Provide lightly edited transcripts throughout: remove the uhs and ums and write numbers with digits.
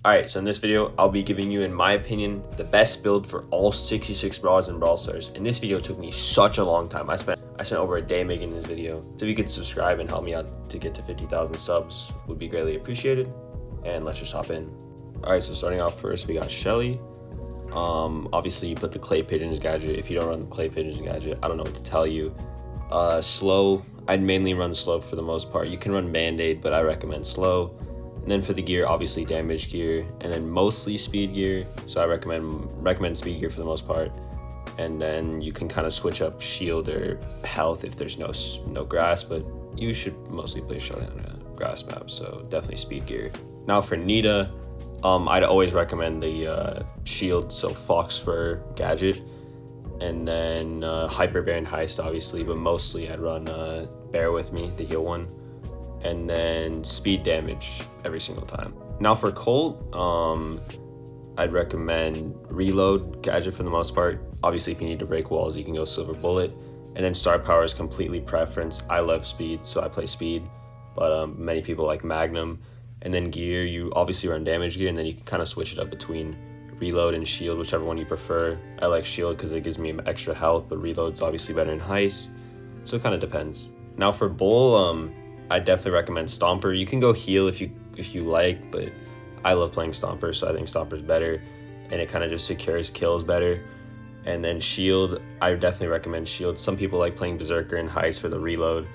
Alright, so in this video, I'll be giving you, in my opinion, the best build for all 66 brawlers and Brawl Stars. And this video took me such a long time. I spent over a day making this video. So if you could subscribe and help me out to get to 50,000 subs, would be greatly appreciated. And let's just hop in. Alright, so starting off first, we got Shelly. Obviously you put the clay pigeons gadget. If you don't run the clay pigeons gadget, I don't know what to tell you. Slow, I'd mainly run slow for the most part. You can run band-aid, but I recommend slow. And then for the gear, obviously damage gear, and then mostly speed gear. So I recommend speed gear for the most part. And then you can kind of switch up shield or health if there's no grass, but you should mostly play Shelly on a grass map, so definitely speed gear. Now for Nita, I'd always recommend the shield, so Fox Fur gadget, and then Hyper Bear and Heist obviously, but mostly I'd run Bear with Me, the heal one, and then speed damage every single time. Now for Colt, I'd recommend reload gadget for the most part. Obviously if you need to break walls, you can go Silver Bullet, and then star power is completely preference. I love speed, so I play speed, but many people like Magnum. And then gear, you obviously run damage gear, and then you can kind of switch it up between reload and shield, whichever one you prefer. I like shield because it gives me extra health, but reload's obviously better in heist, so it kind of depends. Now for Bull, I definitely recommend Stomper. You can go heal if you like, but I love playing Stomper, so I think Stomper's better, and it kind of just secures kills better. And then shield, I definitely recommend shield. Some people like playing Berserker and Heist for the reload,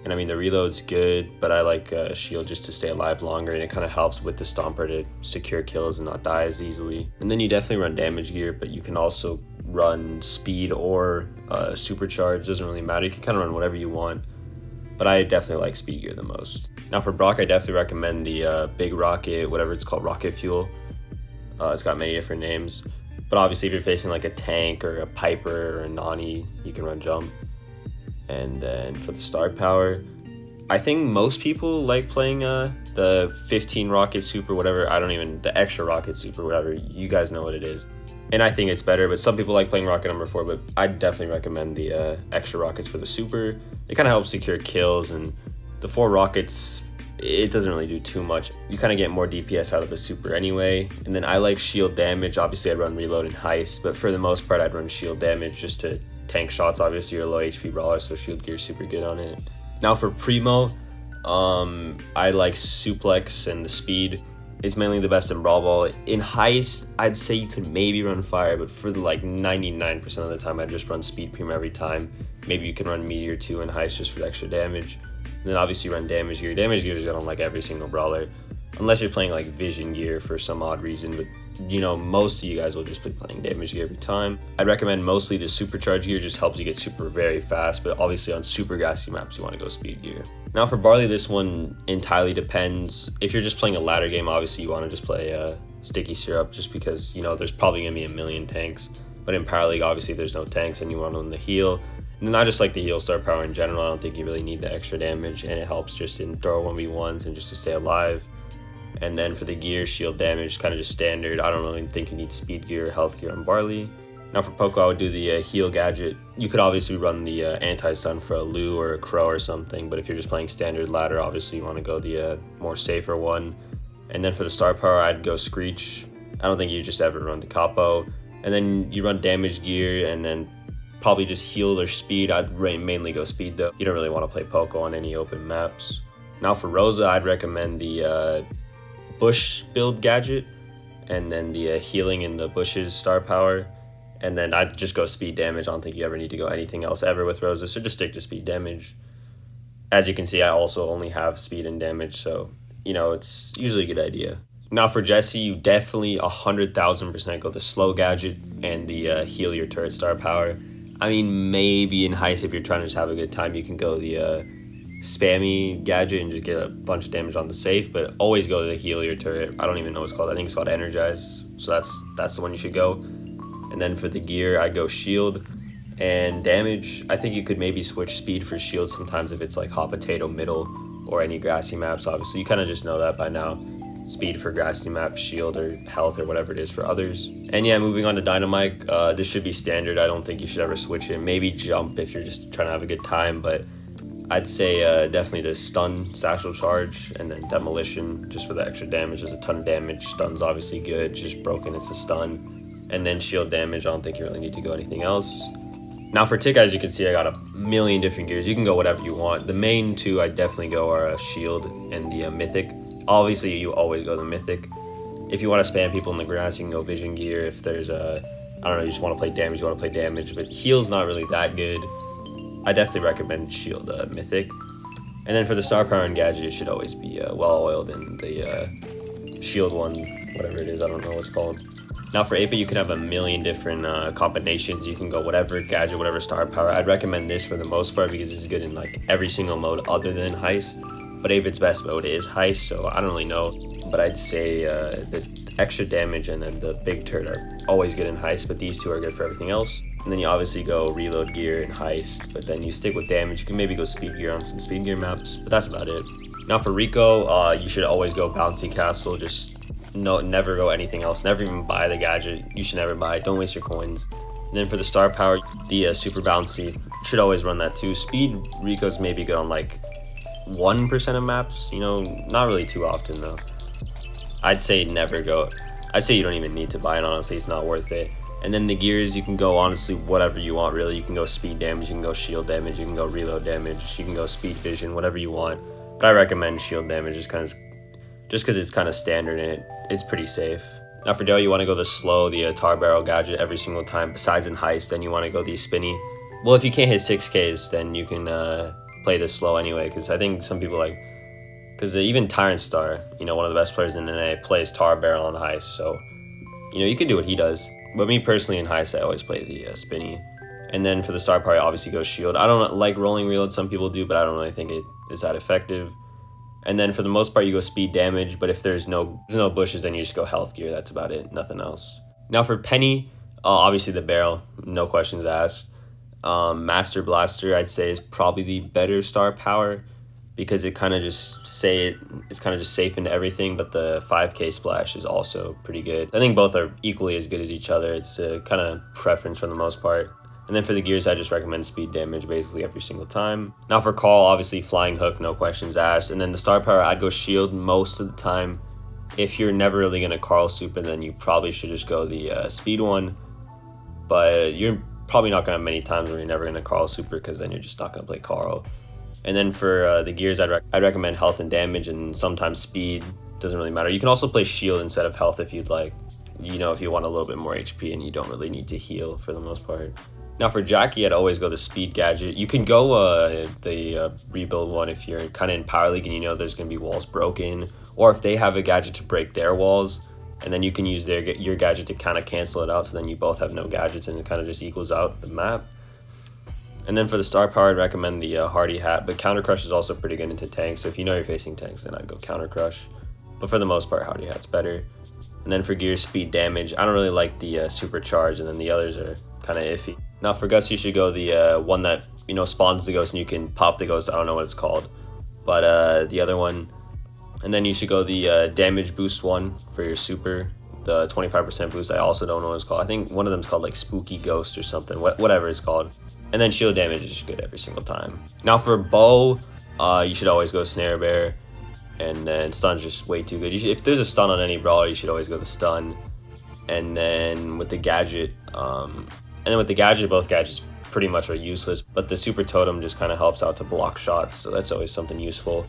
and I mean the reload's good, but I like shield just to stay alive longer, and it kind of helps with the Stomper to secure kills and not die as easily. And then you definitely run damage gear, but you can also run speed or supercharge. Doesn't really matter, you can kind of run whatever you want, but I definitely like speed gear the most. Now for Brock, I definitely recommend the big rocket, whatever it's called, rocket fuel. It's got many different names, but obviously if you're facing like a tank or a Piper or a Nani, you can run jump. And then for the star power, I think most people like playing the 15 rocket super, whatever, the extra rocket super, whatever, you guys know what it is. And I think it's better, but some people like playing rocket number 4, but I definitely recommend the extra rockets for the super. It kind of helps secure kills, and the 4 rockets, it doesn't really do too much. You kind of get more DPS out of the super anyway. And then I like shield damage. Obviously I'd run reload and heist, but for the most part I'd run shield damage just to tank shots. Obviously you're a low HP brawler, so shield gear is super good on it. Now for Primo, I like suplex and the speed. It's mainly the best in Brawl Ball. In Heist, I'd say you could maybe run fire, but for like 99% of the time, I'd just run Speed Primo every time. Maybe you can run Meteor 2 in Heist just for the extra damage. And then obviously run Damage Gear. Damage Gear is good on like every single brawler, unless you're playing like Vision Gear for some odd reason, but you know, most of you guys will just be playing Damage Gear every time. I'd recommend mostly the Supercharge Gear, just helps you get super very fast, but obviously on super grassy maps, you want to go Speed Gear. Now for Barley, this one entirely depends. If you're just playing a ladder game, obviously you want to just play Sticky Syrup, just because, you know, there's probably going to be a million tanks. But in Power League, obviously there's no tanks and you want them to heal. And I just like the heal star power in general. I don't think you really need the extra damage, and it helps just in throw 1v1s and just to stay alive. And then for the gear, shield damage, kind of just standard. I don't really think you need speed gear or health gear on Barley. Now for Poco, I would do the heal gadget. You could obviously run the anti-stun for a Lu or a Crow or something, but if you're just playing standard ladder, obviously you want to go the more safer one. And then for the star power, I'd go Screech. I don't think you just ever run the Capo. And then you run damage gear, and then probably just heal or speed. I'd mainly go speed though. You don't really want to play Poco on any open maps. Now for Rosa, I'd recommend the bush build gadget, and then the healing in the bushes star power, and then I'd just go speed damage. I don't think you ever need to go anything else ever with Rosa, so just stick to speed damage. As you can see, I also only have speed and damage, so you know, it's usually a good idea. Now for Jesse, you definitely 100,000% go the slow gadget and the heal your turret star power. I mean, maybe in Heist, if you're trying to just have a good time, you can go the spammy gadget and just get a bunch of damage on the safe, but always go to the heal your turret. I don't even know what it's called. I think it's called Energize, so that's the one you should go. And then for the gear, I'd go shield. And damage, I think you could maybe switch speed for shield sometimes if it's like hot potato middle or any grassy maps. Obviously you kind of just know that by now. Speed for grassy maps, shield or health or whatever it is for others. And yeah, moving on to Dynamite, this should be standard. I don't think you should ever switch it. Maybe jump if you're just trying to have a good time, but I'd say definitely the stun, satchel charge, and then demolition just for the extra damage. There's a ton of damage. Stun's obviously good, just broken, it's a stun. And then shield damage, I don't think you really need to go anything else. Now for tick, as you can see, I got a million different gears. You can go whatever you want. The main two I definitely go are shield and the mythic. Obviously, you always go the mythic. If you want to spam people in the grass, you can go vision gear. If there's a, I don't know, you just want to play damage, you want to play damage. But heal's not really that good. I definitely recommend shield mythic. And then for the star power and gadget, it should always be well oiled in the shield one, whatever it is. I don't know what it's called. Now for 8-bit, you can have a million different combinations. You can go whatever gadget, whatever star power. I'd recommend this for the most part because it's good in like every single mode other than heist. But 8-bit's best mode is heist, so I don't really know. But I'd say the extra damage and then the big turret are always good in heist, but these two are good for everything else. And then you obviously go reload gear in heist, but then you stick with damage. You can maybe go speed gear on some speed gear maps, but that's about it. Now for Rico, you should always go bouncy castle. Just never go anything else. Never even buy the gadget. You should never buy it. Don't waste your coins. And then for the star power, the super bouncy, should always run that too. Speed Rico's maybe good on like 1% of maps, you know, not really too often though. I'd say never go. I'd say you don't even need to buy it, honestly. It's not worth it. And then the gears, you can go honestly whatever you want really. You can go speed damage, you can go shield damage, you can go reload damage, you can go speed vision, whatever you want. But I recommend shield damage just because it's kind of standard and it's pretty safe. Now for Daryl, you want to go the slow, the tar barrel gadget every single time. Besides in heist, then you want to go the spinny. Well, if you can't hit 6Ks, then you can play this slow anyway, because I think some people like, because even Tyrant Star, you know, one of the best players in NA, plays tar barrel on heist, so you know you can do what he does. But me personally in heist, I always play the spinny. And then for the star power, obviously go shield. I don't like rolling reload, some people do, but I don't really think it is that effective. And then for the most part, you go speed damage, but if there's no bushes, then you just go health gear. That's about it, nothing else. Now for Penny, obviously the barrel, no questions asked. Master Blaster, I'd say, is probably the better star power because it kind of just it's kind of just safe into everything, but the 5K splash is also pretty good. I think both are equally as good as each other. It's a kind of preference for the most part. And then for the gears, I just recommend speed damage basically every single time. Now for call, obviously flying hook, no questions asked. And then the star power, I'd go shield most of the time. If you're never really going to Carl super, then you probably should just go the speed one. But you're probably not going to have many times where you're never going to Carl super because then you're just not going to play Carl. And then for the gears, I'd recommend health and damage, and sometimes speed. Doesn't really matter. You can also play shield instead of health if you'd like. You know, if you want a little bit more HP and you don't really need to heal for the most part. Now for Jackie, I'd always go the speed gadget. You can go the rebuild one if you're kind of in Power League and you know there's going to be walls broken, or if they have a gadget to break their walls, and then you can use your gadget to kind of cancel it out, so then you both have no gadgets and it kind of just equals out the map. And then for the star power, I'd recommend the Hardy Hat, but Counter Crush is also pretty good into tanks, so if you know you're facing tanks, then I'd go Counter Crush. But for the most part, Hardy Hat's better. And then for gear, speed damage, I don't really like the supercharge, and then the others are kind of iffy. Now for Gus, you should go the one that, you know, spawns the ghost and you can pop the ghost. I don't know what it's called, but the other one. And then you should go the damage boost one for your super, the 25% boost. I also don't know what it's called. I think one of them is called like Spooky Ghost or something, whatever it's called. And then shield damage is just good every single time. Now for bow, you should always go Snare Bear. And then stun's just way too good. If there's a stun on any brawler, you should always go the stun. And then with the gadget, both gadgets pretty much are useless. But the super totem just kind of helps out to block shots, so that's always something useful.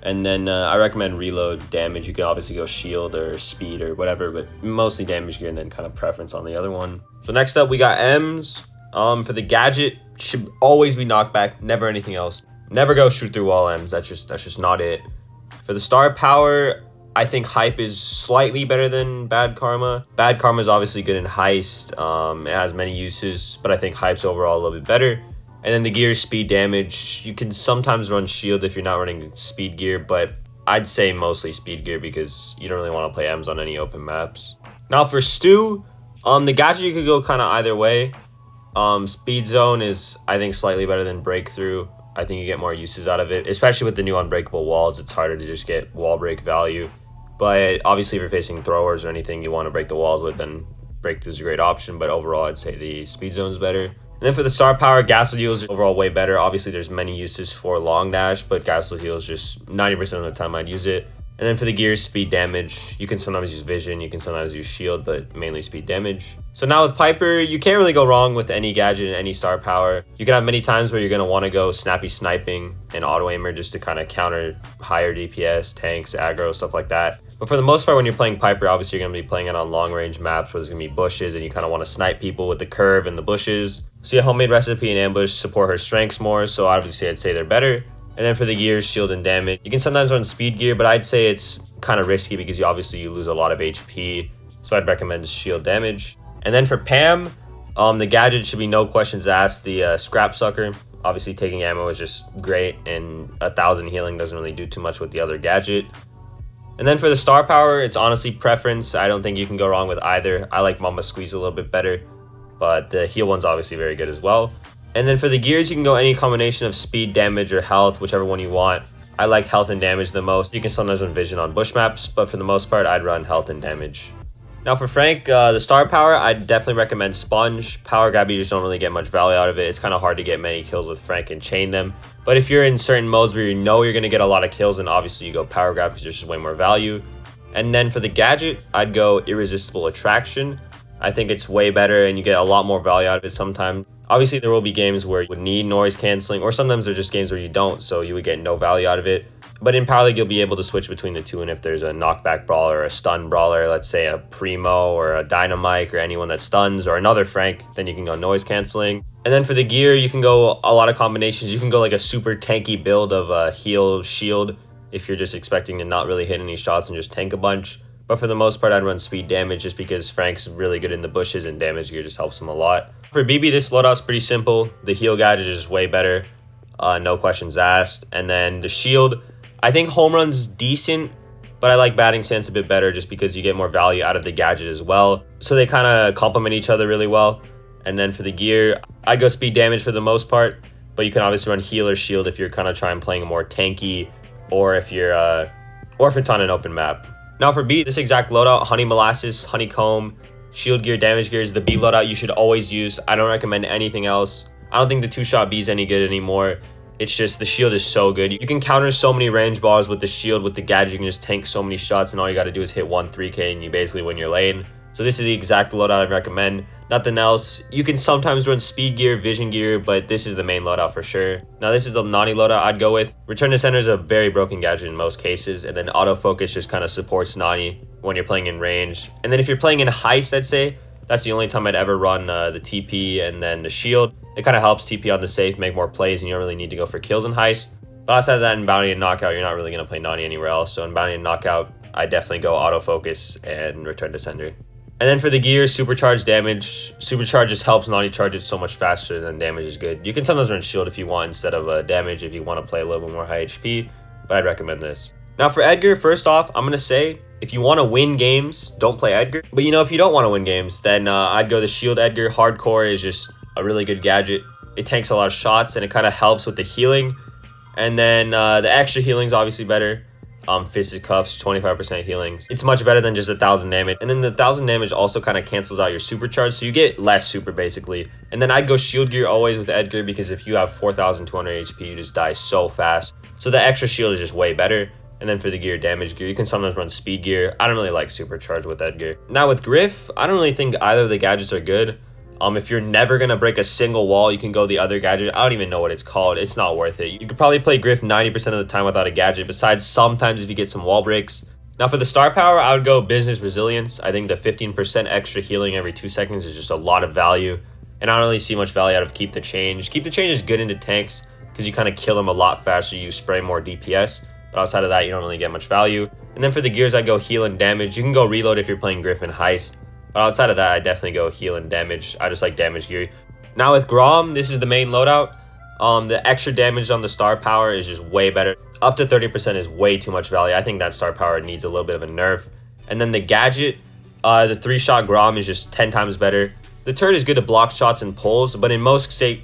And then I recommend reload damage. You can obviously go shield or speed or whatever, but mostly damage gear and then kind of preference on the other one. So next up, we got M's. For the gadget, should always be knockback, never anything else. Never go shoot through wall M's. That's just not it. For the star power, I think Hype is slightly better than Bad Karma. Bad Karma is obviously good in heist. It has many uses, but I think Hype's overall a little bit better. And then the gear, speed damage. You can sometimes run shield if you're not running speed gear, but I'd say mostly speed gear because you don't really want to play M's on any open maps. Now for Stu, the gadget you could go kind of either way. Speed zone is, I think, slightly better than breakthrough. I think you get more uses out of it, especially with the new unbreakable walls. It's harder to just get wall break value. But obviously, if you're facing throwers or anything you want to break the walls with, then breakthrough is a great option. But overall, I'd say the speed zone is better. And then for the star power, Gasol Heal is overall way better. Obviously, there's many uses for long dash, but Gasol Heal is just 90% of the time I'd use it. And then for the gears, speed damage. You can sometimes use vision, you can sometimes use shield, but mainly speed damage. So now with Piper, you can't really go wrong with any gadget and any star power. You can have many times where you're going to want to go snappy sniping and auto aimer just to kind of counter higher DPS, tanks, aggro, stuff like that. But for the most part, when you're playing Piper, obviously you're going to be playing it on long range maps where there's going to be bushes and you kind of want to snipe people with the curve and the bushes. So yeah, homemade recipe and ambush support her strengths more, so obviously I'd say they're better. And then for the gears, shield and damage, you can sometimes run speed gear, but I'd say it's kind of risky because you lose a lot of HP. So I'd recommend shield damage. And then for Pam, the gadget should be no questions asked. The scrap sucker, obviously taking ammo is just great, and 1,000 healing doesn't really do too much with the other gadget. And then for the star power, it's honestly preference. I don't think you can go wrong with either. I like Mama Squeeze a little bit better, but the heal one's obviously very good as well. And then for the gears, you can go any combination of speed, damage, or health, whichever one you want. I like health and damage the most. You can sometimes run vision on bush maps, but for the most part, I'd run health and damage. Now for Frank, the star power, I'd definitely recommend Sponge. Power grab, you just don't really get much value out of it. It's kind of hard to get many kills with Frank and chain them. But if you're in certain modes where you know you're going to get a lot of kills, then obviously you go power grab because there's just way more value. And then for the gadget, I'd go Irresistible Attraction. I think it's way better and you get a lot more value out of it sometimes. Obviously, there will be games where you would need noise canceling, or sometimes there's just games where you don't, so you would get no value out of it. But in Power League, you'll be able to switch between the two, and if there's a knockback brawler or a stun brawler, let's say a Primo or a Dynamite or anyone that stuns, or another Frank, then you can go noise canceling. And then for the gear, you can go a lot of combinations. You can go like a super tanky build of a heal shield if you're just expecting to not really hit any shots and just tank a bunch. But for the most part, I'd run speed damage just because Frank's really good in the bushes and damage gear just helps him a lot. For BB, this loadout's pretty simple. The heal gadget is just way better. No questions asked. And then the shield, I think home run's decent, but I like batting stance a bit better just because you get more value out of the gadget as well. So they kind of complement each other really well. And then for the gear, I'd go speed damage for the most part, but you can obviously run heal or shield if you're kind of trying playing a more tanky, or if it's on an open map. Now for B, this exact loadout, Honey Molasses, Honeycomb, shield gear, damage gear is the B loadout you should always use. I don't recommend anything else. I don't think the 2-shot B is any good anymore. It's just the shield is so good. You can counter so many range balls with the shield. With the gadget, you can just tank so many shots, and all you got to do is hit 1 3K and you basically win your lane. So this is the exact loadout I'd recommend. Nothing else. You can sometimes run speed gear, vision gear, but this is the main loadout for sure. Now this is the Nani loadout I'd go with. Return to center is a very broken gadget in most cases, and then autofocus just kind of supports Nani when you're playing in range. And then if you're playing in heist, I'd say that's the only time I'd ever run the TP and then the shield. It kind of helps TP on the safe, make more plays, and you don't really need to go for kills in heist. But outside of that, in bounty and knockout, you're not really going to play Nani anywhere else. So in bounty and knockout, I definitely go autofocus and return to sender. And then for the gear, supercharge damage. Supercharge just helps Nani charge it so much faster than damage is good. You can sometimes run shield if you want instead of damage if you want to play a little bit more high HP, but I'd recommend this. Now for Edgar, first off, I'm going to say if you want to win games, don't play Edgar. But if you don't want to win games, then I'd go the shield Edgar. Hardcore is just a really good gadget. It tanks a lot of shots and it kind of helps with the healing. And then the extra healing is obviously better. Fisticuffs, 25% healings. It's much better than just 1,000 damage. And then the 1,000 damage also kind of cancels out your supercharge, so you get less super basically. And then I'd go shield gear always with Edgar because if you have 4,200 HP, you just die so fast. So the extra shield is just way better. And then for the gear, damage gear, you can sometimes run speed gear. I don't really like supercharge with Edgar. Now with Griff, I don't really think either of the gadgets are good. If you're never going to break a single wall, you can go the other gadget. I don't even know what it's called. It's not worth it. You could probably play Griff 90% of the time without a gadget, besides sometimes if you get some wall breaks. Now for the star power, I would go business resilience. I think the 15% extra healing every 2 seconds is just a lot of value. And I don't really see much value out of keep the change. Keep the change is good into tanks because you kind of kill them a lot faster. You spray more DPS. But outside of that, you don't really get much value. And then for the gears, I go heal and damage. You can go reload if you're playing Griff and heist. But outside of that, I definitely go heal and damage. I just like damage gear. Now with Grom, this is the main loadout. The extra damage on the star power is just way better. Up to 30% is way too much value. I think that star power needs a little bit of a nerf. And then the gadget, the 3-shot Grom is just 10 times better. The turret is good to block shots and pulls, but in most case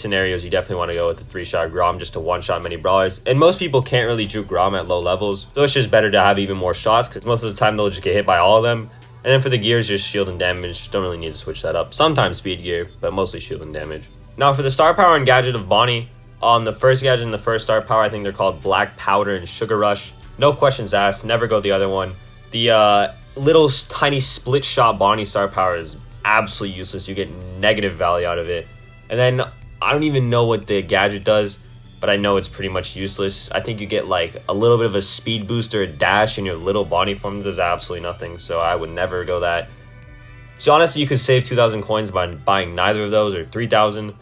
scenarios, you definitely want to go with the 3-shot Grom just to one-shot many brawlers. And most people can't really juke Grom at low levels, so it's just better to have even more shots because most of the time they'll just get hit by all of them. And then for the gears, just shield and damage. Don't really need to switch that up. Sometimes speed gear, but mostly shield and damage. Now for the star power and gadget of Bonnie, the first gadget and the first star power, I think they're called Black Powder and Sugar Rush. No questions asked, never go the other one. The little tiny split shot Bonnie star power is absolutely useless. You get negative value out of it. And then I don't even know what the gadget does, but I know it's pretty much useless. I think you get like a little bit of a speed boost or a dash in your little Bonnie form. Does absolutely nothing, so I would never go that. So honestly, you could save 2,000 coins by buying neither of those, or 3,000.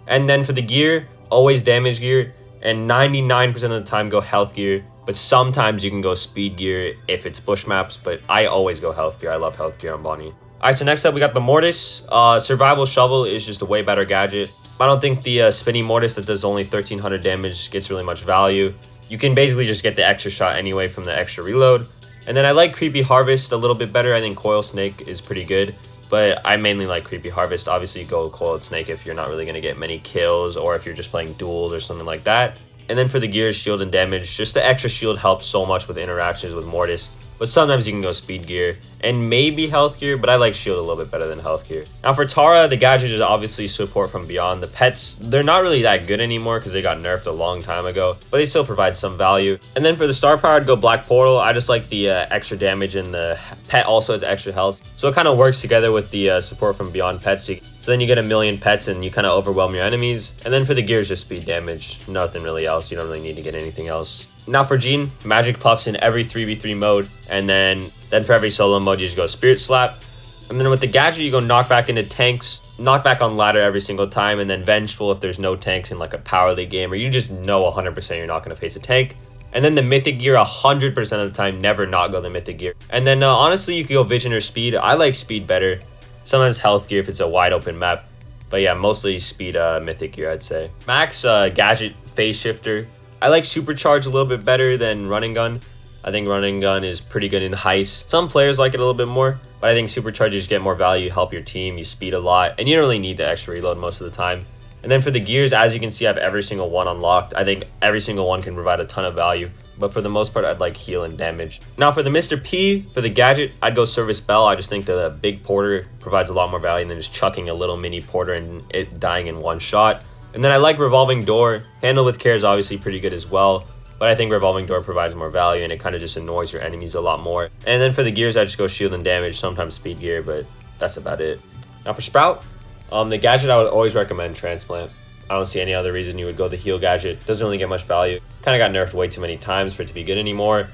And then for the gear, always damage gear, and 99% of the time go health gear, but sometimes you can go speed gear if it's bush maps, but I always go health gear. I love health gear on Bonnie. Alright, so next up we got the Mortis. Survival Shovel is just a way better gadget. I don't think the spinning Mortis that does only 1,300 damage gets really much value. You can basically just get the extra shot anyway from the extra reload. And then I like Creepy Harvest a little bit better. I think Coil Snake is pretty good, but I mainly like Creepy Harvest. Obviously, you go Coiled Snake if you're not really going to get many kills, or if you're just playing duels or something like that. And then for the gears, shield and damage, just the extra shield helps so much with interactions with Mortis. But sometimes you can go speed gear and maybe health gear, but I like shield a little bit better than health gear. Now for Tara, the gadget is obviously support from beyond. The pets, they're not really that good anymore because they got nerfed a long time ago, but they still provide some value. And then for the star power, I'd go Black Portal. I just like the extra damage, and the pet also has extra health. So it kind of works together with the support from beyond pets. So then you get a million pets and you kind of overwhelm your enemies. And then for the gears, just speed damage. Nothing really else. You don't really need to get anything else. Now for Jean, magic puffs in every 3v3 mode, and then for every solo mode you just go Spirit Slap. And then with the gadget you go knockback into tanks, knockback on ladder every single time, and then Vengeful if there's no tanks in like a Power League game, or you just know 100% you're not going to face a tank. And then the mythic gear 100% of the time, never not go the mythic gear. And then honestly you could go vision or speed. I like speed better. Sometimes health gear if it's a wide open map. But yeah, mostly speed mythic gear I'd say. Max gadget phase shifter. I like Supercharge a little bit better than Running Gun. I think Running Gun is pretty good in Heist. Some players like it a little bit more, but I think Supercharge, you just get more value, help your team, you speed a lot, and you don't really need the extra reload most of the time. And then for the gears, as you can see, I have every single one unlocked. I think every single one can provide a ton of value, but for the most part, I'd like heal and damage. Now for the Mr. P, for the gadget, I'd go Service Bell. I just think the big porter provides a lot more value than just chucking a little mini porter and it dying in one shot. And then I like Revolving Door. Handle with Care is obviously pretty good as well, but I think Revolving Door provides more value and it kind of just annoys your enemies a lot more. And then for the gears, I just go shield and damage, sometimes speed gear, but that's about it. Now for Sprout, the gadget I would always recommend Transplant. I don't see any other reason you would go the heal gadget. Doesn't really get much value. Kind of got nerfed way too many times for it to be good anymore.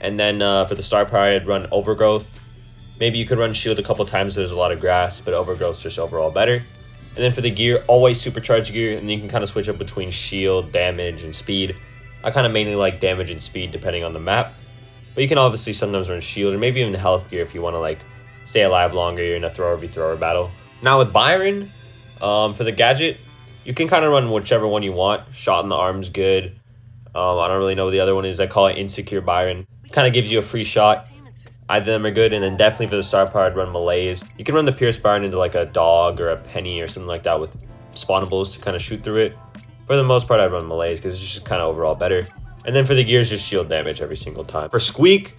And then for the star power, I'd run Overgrowth. Maybe you could run shield a couple times if there's a lot of grass, but Overgrowth's just overall better. And then for the gear, always supercharge gear, and you can kind of switch up between shield, damage, and speed. I kind of mainly like damage and speed depending on the map, but you can obviously sometimes run shield or maybe even health gear if you want to like stay alive longer. You're in a thrower v thrower battle. Now with Byron, for the gadget, you can kind of run whichever one you want. Shot in the arm's good. I don't really know what the other one is. I call it Insecure Byron. Kind of gives you a free shot. Either of them are good, and then definitely for the star power, I'd run Malaise. You can run the Pierce Byron into like a dog or a penny or something like that with spawnables to kind of shoot through it. For the most part, I'd run Malaise because it's just kind of overall better. And then for the gears, just shield damage every single time. For Squeak,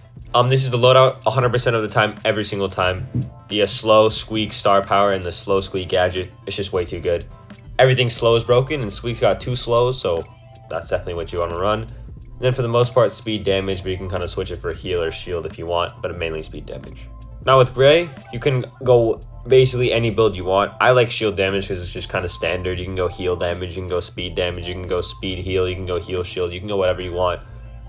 this is the loadout 100% of the time, every single time. The slow Squeak star power and the slow Squeak gadget, it's just way too good. Everything slow is broken, and Squeak's got 2 slows, so that's definitely what you want to run. And then for the most part, speed damage, but you can kind of switch it for heal or shield if you want, but mainly speed damage. Now with Gray, you can go basically any build you want. I like shield damage because it's just kind of standard. You can go heal damage, you can go speed damage, you can go speed heal, you can go heal shield, you can go whatever you want.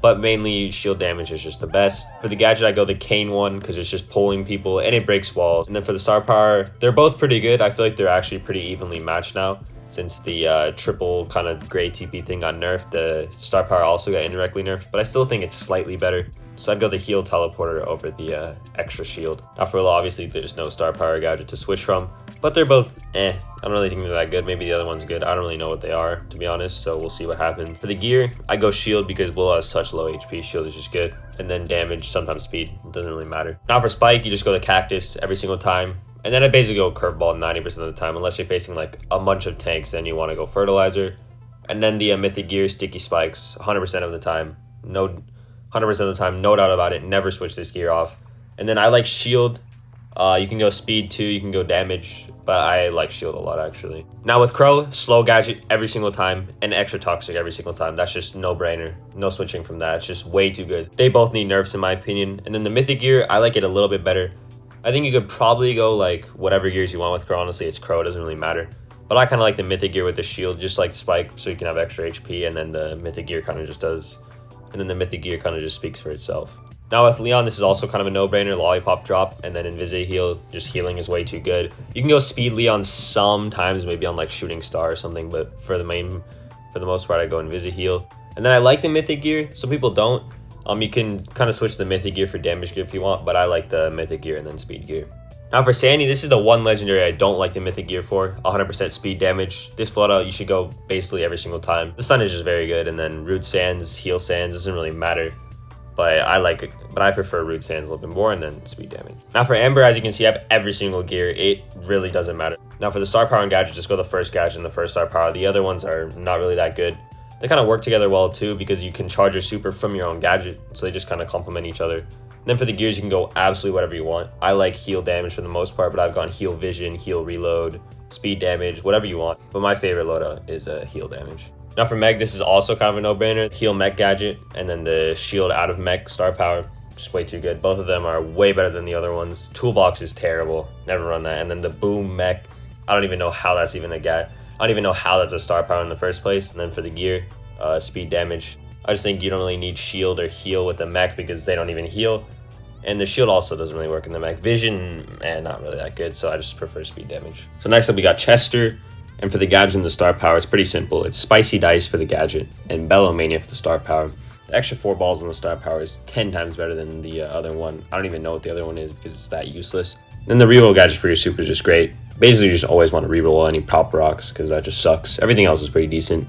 But mainly shield damage is just the best. For the gadget, I go the Kane one because it's just pulling people and it breaks walls. And then for the star power, they're both pretty good. I feel like they're actually pretty evenly matched now. Since the triple kind of gray TP thing got nerfed, the star power also got indirectly nerfed, but I still think it's slightly better. So I'd go the heal teleporter over the extra shield. Now for Willow, obviously there's no star power gadget to switch from, but they're both I don't really think they're that good. Maybe the other one's good. I don't really know what they are, to be honest, so we'll see what happens. For the gear, I go shield because Willow has such low HP. Shield is just good. And then damage, sometimes speed. It doesn't really matter. Now for Spike, you just go the Cactus every single time. And then I basically go Curveball 90% of the time, unless you're facing like a bunch of tanks, then you want to go Fertilizer. And then the Mythic Gear, Sticky Spikes, 100% of the time. 100% of the time, no doubt about it. Never switch this gear off. And then I like Shield You can go speed too, you can go damage, but I like shield a lot actually. Now with Crow, slow gadget every single time and extra toxic every single time. That's just no brainer. No switching from that. It's just way too good. They both need nerfs in my opinion. And then the mythic gear, I like it a little bit better. I think you could probably go like whatever gears you want with Crow. Honestly, it's Crow, it doesn't really matter. But I kind of like the mythic gear with the shield, just like Spike, so you can have extra HP, and then the mythic gear kind of just does, and then the mythic gear kind of just speaks for itself. Now with Leon, this is also kind of a no-brainer, lollipop drop, and then Invisi heal, just healing is way too good. You can go speed Leon sometimes, maybe on like Shooting Star or something, but for the most part, I go Invisi heal. And then I like the mythic gear, some people don't. You can kind of switch the mythic gear for damage gear if you want, but I like the mythic gear and then speed gear. Now for Sandy, this is the one legendary I don't like the mythic gear for, 100% speed damage. This loadout you should go basically every single time. The stun is just very good, and then Root Sands, Heal Sands, doesn't really matter. But I like it, but I prefer Root Sands a little bit more, and then speed damage. Now for Amber, as you can see, I have every single gear. It really doesn't matter. Now for the star power and gadget, just go the first gadget and the first star power. The other ones are not really that good. They kind of work together well too, because you can charge your super from your own gadget, so they just kind of complement each other. And then for the gears, you can go absolutely whatever you want. I like heal damage for the most part, but I've gone heal vision, heal reload, speed damage, whatever you want. But my favorite loadout is heal damage. Now for Meg, this is also kind of a no-brainer. Heal mech gadget, and then the shield out of mech star power, just way too good. Both of them are way better than the other ones. Toolbox is terrible, never run that. And then the boom mech, I don't even know how that's even a guy. I don't even know how that's a star power in the first place. And then for the gear, speed damage. I just think you don't really need shield or heal with the mech because they don't even heal. And the shield also doesn't really work in the mech. Vision, not really that good, so I just prefer speed damage. So next up we got Chester. And for the gadget and the star power, it's pretty simple. It's Spicy Dice for the gadget and Bellomania for the star power. The extra 4 balls on the star power is 10 times better than the other one. I don't even know what the other one is because it's that useless. Then the reroll gadget for your super is just great. Basically, you just always want to reroll any pop rocks because that just sucks. Everything else is pretty decent.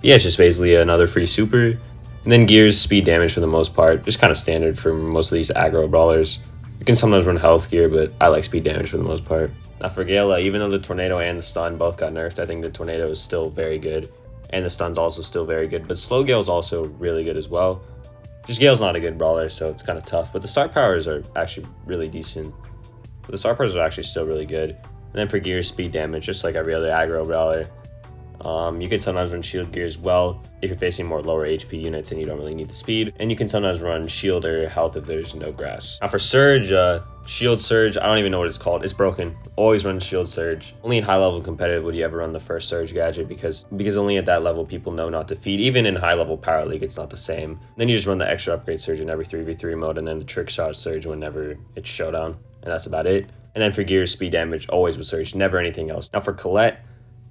Yeah, it's just basically another free super. And then gears, speed damage for the most part. Just kind of standard for most of these aggro brawlers. You can sometimes run health gear, but I like speed damage for the most part. Now for Gale, even though the tornado and the stun both got nerfed, I think the tornado is still very good. And the stun's also still very good. But slow Gale's also really good as well. Just Gale's not a good brawler, so it's kind of tough. But the star powers are actually really decent. But the star powers are actually still really good. And then for gears, speed damage, just like every other aggro brawler. You can sometimes run shield gear as well if you're facing more lower HP units and you don't really need the speed. And you can sometimes run shield or health if there's no grass. Now for Surge, Shield Surge, I don't even know what it's called. It's broken. Always run Shield Surge. Only in high level competitive would you ever run the first Surge gadget because only at that level people know not to feed. Even in high level Power League, it's not the same. Then you just run the extra upgrade Surge in every 3v3 mode and then the trick shot Surge whenever it's showdown. And that's about it. And then for gears, speed damage, always with Surge, never anything else. Now for Colette,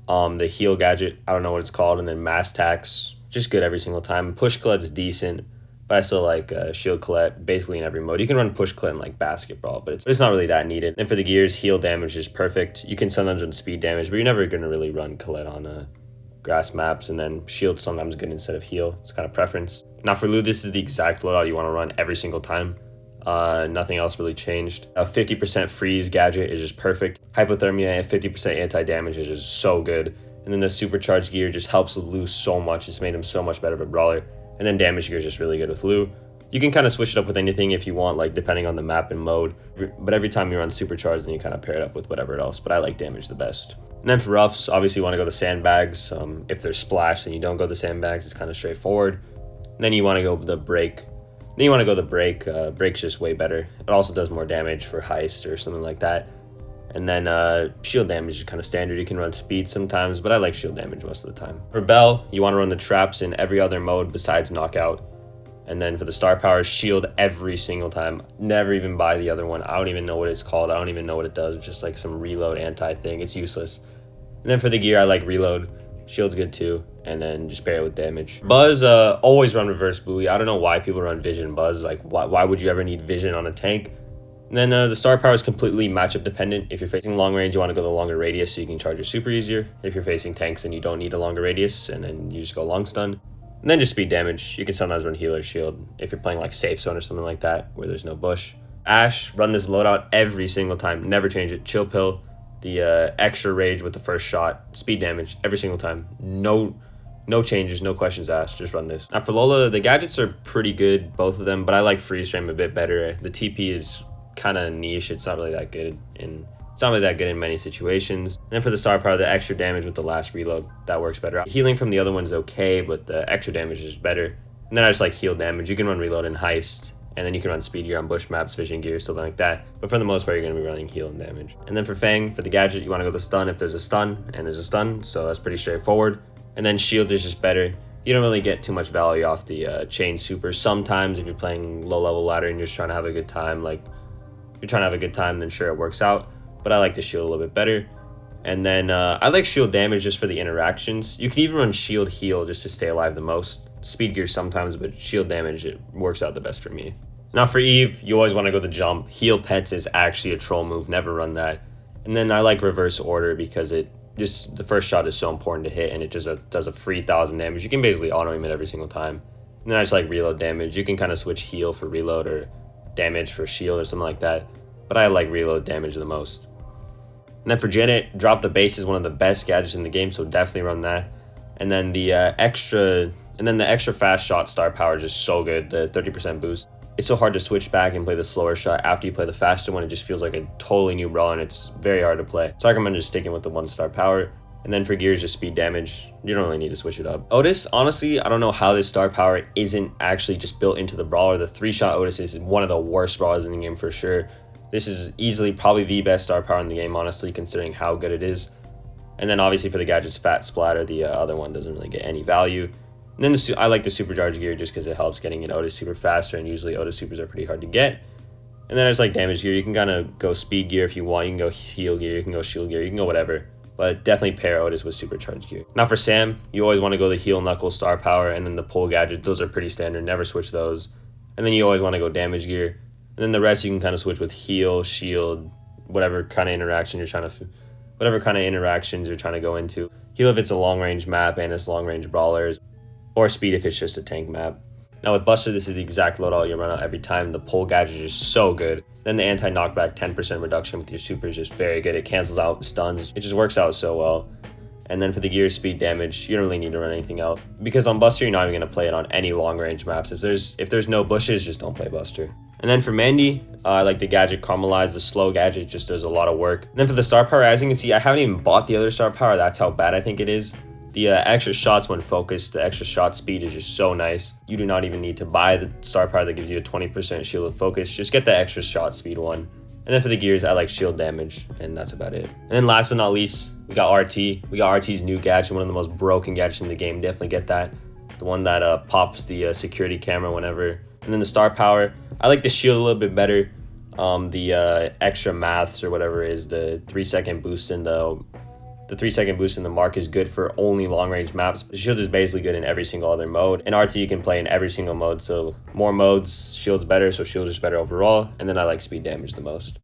the heal gadget, I don't know what it's called, and then mass tax, just good every single time. Push Colette's decent, but I still like shield Colette basically in every mode. You can run push Colette in like basketball, but it's not really that needed. And for the gears, heal damage is perfect. You can sometimes run speed damage, but you're never going to really run Colette on grass maps, and then shield sometimes good instead of heal. It's kind of preference. Now for Lou, this is the exact loadout you want to run every single time. Nothing else really changed. A 50% freeze gadget is just perfect. Hypothermia and 50% anti-damage is just so good. And then the supercharged gear just helps Lou so much. It's made him so much better of a brawler. And then damage gear is just really good with Lou. You can kind of switch it up with anything if you want, like depending on the map and mode. But every time you run supercharged, then you kind of pair it up with whatever else. But I like damage the best. And then for roughs, obviously you want to go the sandbags. If there's splash, then you don't go the sandbags. It's kind of straightforward. And then you want to go the break. Then you want to go the break. Break's just way better. It also does more damage for heist or something like that. And then shield damage is kind of standard. You can run speed sometimes, but I like shield damage most of the time. For Bell, you want to run the traps in every other mode besides knockout. And then for the star power, shield every single time. Never even buy the other one. I don't even know what it's called. I don't even know what it does. It's just like some reload anti thing. It's useless. And then for the gear, I like reload. Shield's good too. And then just pair it with damage. Buzz, always run reverse buoy. I don't know why people run vision Buzz. Like, why would you ever need vision on a tank? And then the star power is completely matchup dependent. If you're facing long range, you want to go the longer radius so you can charge your super easier. If you're facing tanks and you don't need a longer radius, and then you just go long stun. And then just speed damage. You can sometimes run healer shield if you're playing like safe zone or something like that where there's no bush. Ash, run this loadout every single time. Never change it. Chill pill. The extra rage with the first shot. Speed damage every single time. No changes, no questions asked, just run this. Now for Lola, the gadgets are pretty good, both of them, but I like freeze frame a bit better. The TP is kind of niche. It's not really that good in many situations. And then for the star power, the extra damage with the last reload, that works better. Healing from the other one's okay, but the extra damage is better. And then I just like heal damage. You can run reload in heist, and then you can run speed gear on bush maps, vision gear, something like that. But for the most part, you're going to be running heal and damage. And then for Fang, for the gadget, you want to go to stun if there's a stun, and there's a stun, so that's pretty straightforward. And then shield is just better. You don't really get too much value off the chain super. Sometimes if you're playing low level ladder and you're just trying to have a good time, then sure, it works out. But I like the shield a little bit better. And then I like shield damage just for the interactions. You can even run shield heal just to stay alive the most. Speed gear sometimes, but shield damage, it works out the best for me. Now for Eve, you always want to go the jump. Heal pets is actually a troll move, never run that. And then I like reverse order because the first shot is so important to hit, and it just does a free 1,000 damage. You can basically auto aim it every single time. And then I just like reload damage. You can kind of switch heal for reload or damage for shield or something like that. But I like reload damage the most. And then for Janet, drop the base is one of the best gadgets in the game, so definitely run that. And then the extra fast shot star power is just so good, the 30% boost. It's so hard to switch back and play the slower shot after you play the faster one. It just feels like a totally new brawler, and it's very hard to play. So I recommend just sticking with the 1-star power. And then for gears, just speed damage. You don't really need to switch it up. Otis, honestly, I don't know how this star power isn't actually just built into the brawler. The 3-shot Otis is one of the worst brawlers in the game for sure. This is easily probably the best star power in the game, honestly, considering how good it is. And then obviously for the gadgets, Fat Splatter, the other one doesn't really get any value. And then I like the supercharge gear just because it helps getting an Otis super faster, and usually Otis supers are pretty hard to get. And then there's like damage gear. You can kind of go speed gear if you want. You can go heal gear. You can go shield gear. You can go whatever. But definitely pair Otis with supercharge gear. Now for Sam, you always want to go the heal knuckle star power and then the pull gadget. Those are pretty standard. Never switch those. And then you always want to go damage gear. And then the rest you can kind of switch with heal, shield, whatever kind of interactions you're trying to go into. Heal if it's a long range map and it's long range brawlers, or speed if it's just a tank map. Now with Buster, this is the exact loadout you run out every time. The pull gadget is so good. Then the anti-knockback 10% reduction with your super is just very good. It cancels out stuns. It just works out so well. And then for the gear speed damage, you don't really need to run anything out, because on Buster, you're not even going to play it on any long range maps. If there's no bushes, just don't play Buster. And then for Mandy, I like the gadget Caramelize. The slow gadget just does a lot of work. And then for the star power, as you can see, I haven't even bought the other star power. That's how bad I think it is. The extra shots when focused, the extra shot speed is just so nice. You do not even need to buy the star power that gives you a 20% shield of focus. Just get the extra shot speed one. And then for the gears, I like shield damage, and that's about it. And then last but not least, we got RT. We got RT's new gadget, one of the most broken gadgets in the game. Definitely get that. The one that pops the security camera whenever. And then the star power, I like the shield a little bit better. The extra maths or whatever is the 3-second boost in the 3-second boost in the mark is good for only long range maps. The shield is basically good in every single other mode. And RT you can play in every single mode. So more modes, shield's better. So shield is better overall. And then I like speed damage the most.